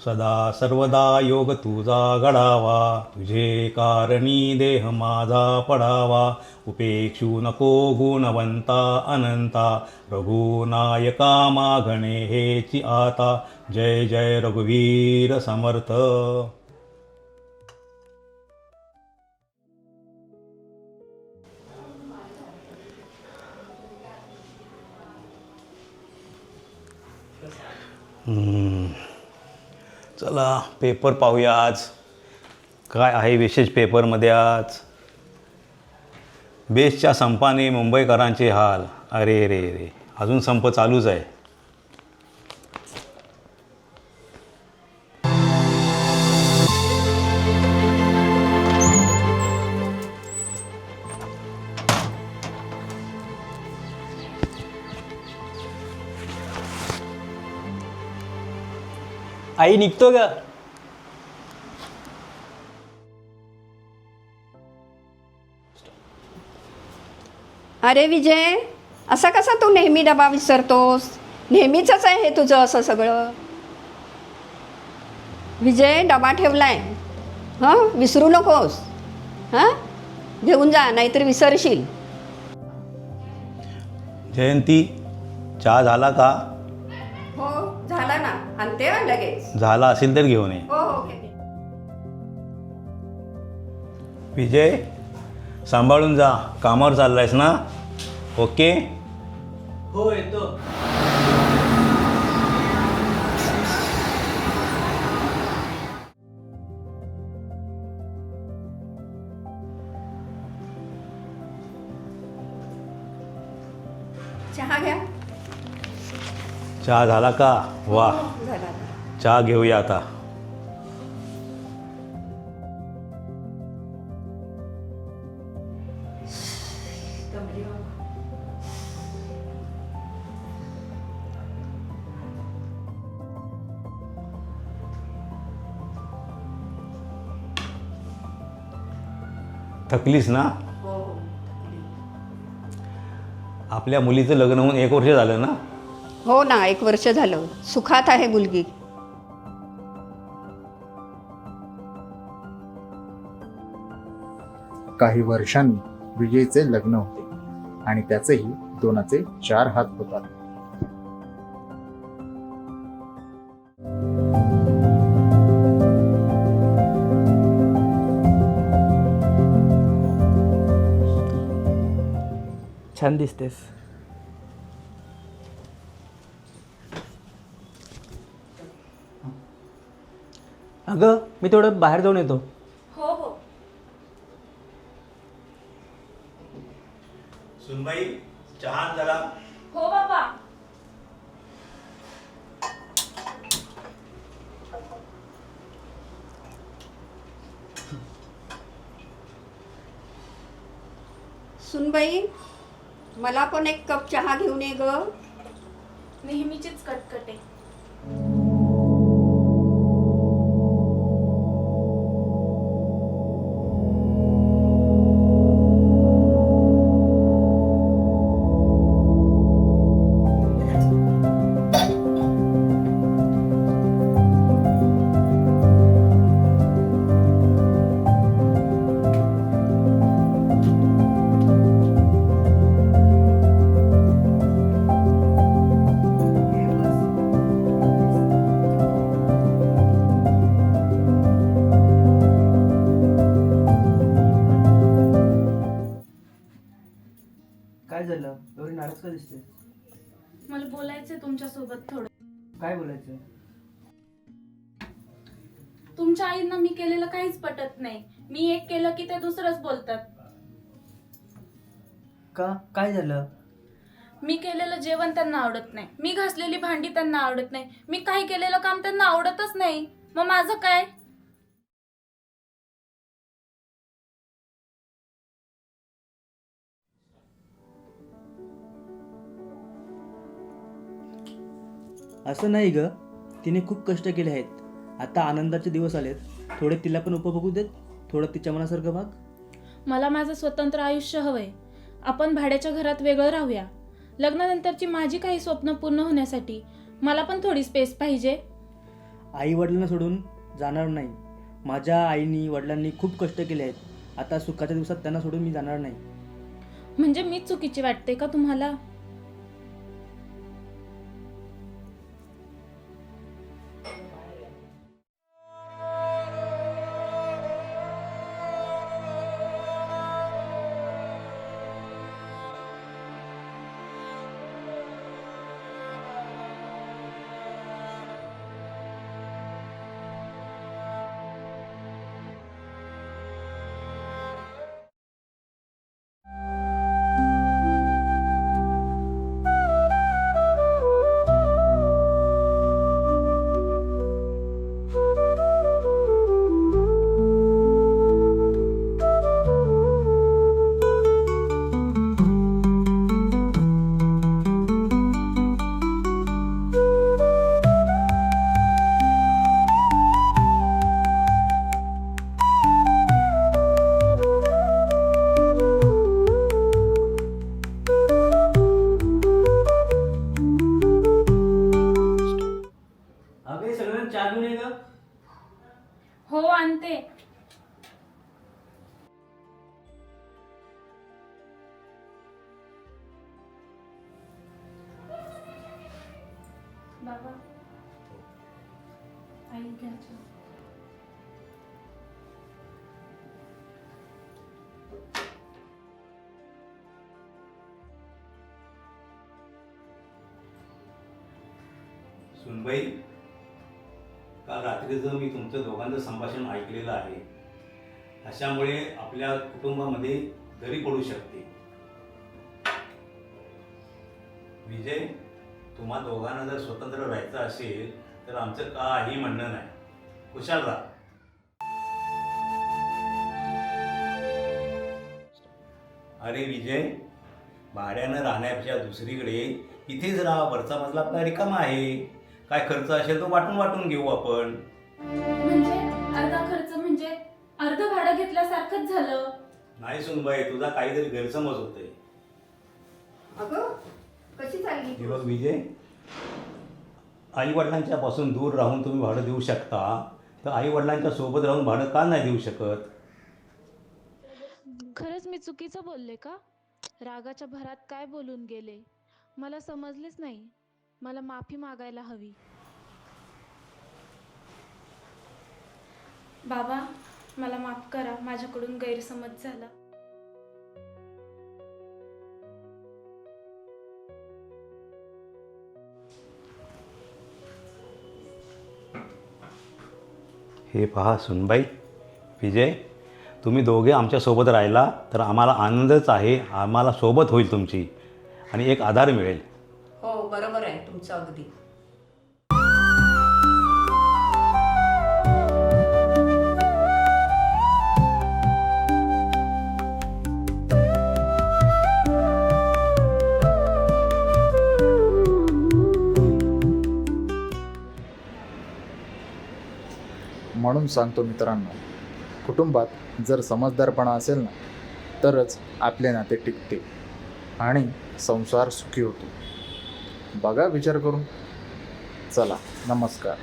सदा सर्वदा योग तुझा घडावा, तुझे कारणी देह माझा पडावा. उपेक्षू नको गुणवंता अनंता, रघुनायका मागणे हेची आता. जय जय रघुवीर समर्थ. चला पेपर पाहूया आज. काय आहे विशेष पेपरमध्ये आज? बेसच्या संपाने मुंबईकरांचे हाल. अरे रे रे, अजून संप चालूच आहे. आई निघतो ग. अरे विजय, असा कसा तू नेहमी डबा विसरतोस? नेहमीचंच आहे हे तुझं असं सगळं. विजय, डबा ठेवलाय, हां, विसरू नकोस. हां, घेऊन जा, नाहीतर विसरशील. जयंती, चहा झाला का? हो झाला ना, आणते लगेच. झाला असेल तर घेऊन ये. हो हो घेते. विजय, सांभाळून जा, कामावर चाललायस ना? ओके. हो येतो. चहा घ्या. चहा झाला का? वा, हो, झाला. चहा घेऊया आता. थकलीस ना? हो हो. आपल्या मुलीचं लग्न होऊन 1 वर्ष झालं ना? हो ना, 1 वर्ष झालं. सुखात आहे मुलगी. काही वर्षांनी विजयचे लग्न होते आणि त्याचेही 2चे 4 हात होतात. छान दिसतेस. अगं, मी थोडं बाहेर जाऊन येतो. हो हो. सुनबाई, चहा जरा. हो बाबा. सुनबाई, मला पण 1 कप चहा घेऊन ये ग. नेहमीचीच कटकटे. काय झालं? एवढी नाराज का दिसते? मला बोलायचंय तुमच्यासोबत थोडं. काय बोलायचं? तुमच्या आईंना मी केलेलं काहीच पटत नाही. मी एक केलं की ते दुसरंच बोलतात. का? काय झालं? मी केलेलं जेवण त्यांना आवडत नाही. मी घासलेली भांडी त्यांना आवडत नाही. मी काही केलेलं काम त्यांना आवडतच नाही. मग माझं काय? असं नाही ग, तिने खूप कष्ट केले आहेत. आता आनंदाचे दिवस आलेत, थोडे तिला पण उपभोगू देत. थोडं तिच्या मनासारखं वाग. मला माझं स्वतंत्र आयुष्य हवंय. आपण भाड्याच्या घरात वेगळं राहूया. लग्नानंतरची माझी काही स्वप्न पूर्ण होण्यासाठी मला पण थोडी स्पेस पाहिजे. आई वडिलांना सोडून जाणार नाही. माझ्या आईनी वडिलांनी खूप कष्ट केले आहेत. आता सुखाच्या दिवसात त्यांना सोडून मी जाणार नाही. म्हणजे मीच चुकीची वाटते का तुम्हाला? अगे सगळ्यांना चहा घेऊन ये ग. हो, आणते. बाबा, आई घ्या चहा. सुनबाई, काल रात्रीचं मी तुमचं दोघांचं संभाषण ऐकलेलं आहे. अशामुळे आपल्या कुटुंबामध्ये दरी पडू शकते. विजय, तुम्हा दोघांना जर स्वतंत्र राहायचं असेल तर आमचं काही म्हणणं नाही. खुशाल राहा. अरे विजय, भाड्यानं राहण्यापेक्षा दुसरीकडे इथेच राहा. वरचा मजला आपला रिकामा आहे. काय खर्च असेल तो वाटून वाटून घेऊ आपण. म्हणजे अर्धा खर्च म्हणजे अर्ध भाडं घेतल्यासारखंच झालं. नाही सुनबाई, तुझा काहीतरी गैरसमज होतोय. अगं कशी चालली हे बघ विजय, आई वडिलांच्या पासून दूर राहून तुम्ही भाडं देऊ शकता, तर आई वडिलांच्या सोबत राहून भाडं का नाही देऊ शकत? खरंच मी चुकीचं बोलले का? रागाच्या भरात काय बोलून गेले मला समजलेच नाही. मला माफी मागायला हवी. बाबा, मला माफ करा. माझ्याकडून गैरसमज झाला. हे पहा सुनबाई, विजय, तुम्ही दोघे आमच्यासोबत राहिला तर आम्हाला आनंदच आहे. आम्हाला सोबत होईल तुमची आणि एक आधार मिळेल. हो, बरोबर आहे तुमचं अगदी. म्हणून सांगतो मित्रांनो, कुटुंबात जर समजदारपणा असेल ना तरच आपले नाते टिकते आणि संसार सुखी होतो. बघा विचार करून. चला, नमस्कार.